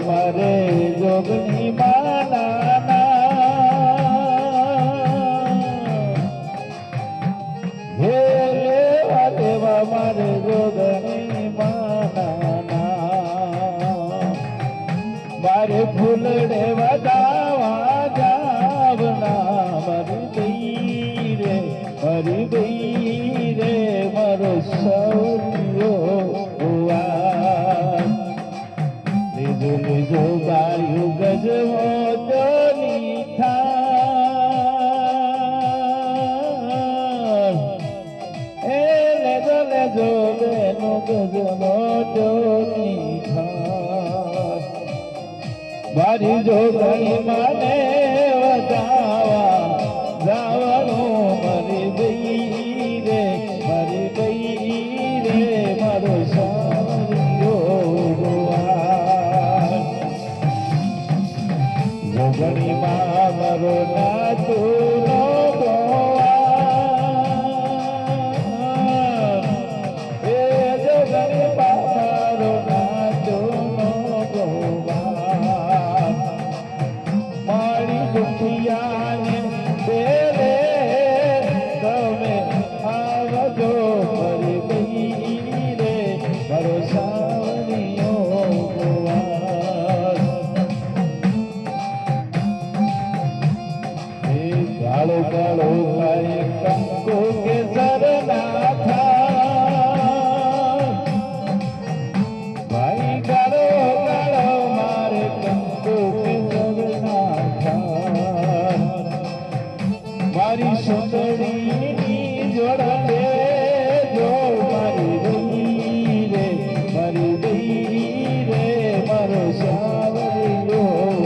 મારે જોગની માના હે લેવા દેવા મારે જોગની માના મારે ફૂલડે વધાવા જાવના મારી બઈ રે મારો સૌર્યો જો ગાયું ગજવો જોની થાળ એ લેજો બેનો ગજવો જોની થાળ મારી જોગણી માને વધાવા જાવણું મારી બઈ રે મારો જોગણી માં મારો નાચુનો એ જોગણી માં મારો નાચુનો મારી દુખિયાને બેલે તમે આવજો મારી બઈ રે મારો સાવરિયો કાળો કાળો થાય કંકુ કેસર ના થાય ભાઈ કાળો કાળો મારે કંકુ કેસર ના થાય મારી સુંદરીની જોડે જો મારી બઈ રે મારો સાવરિયો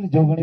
જોગણી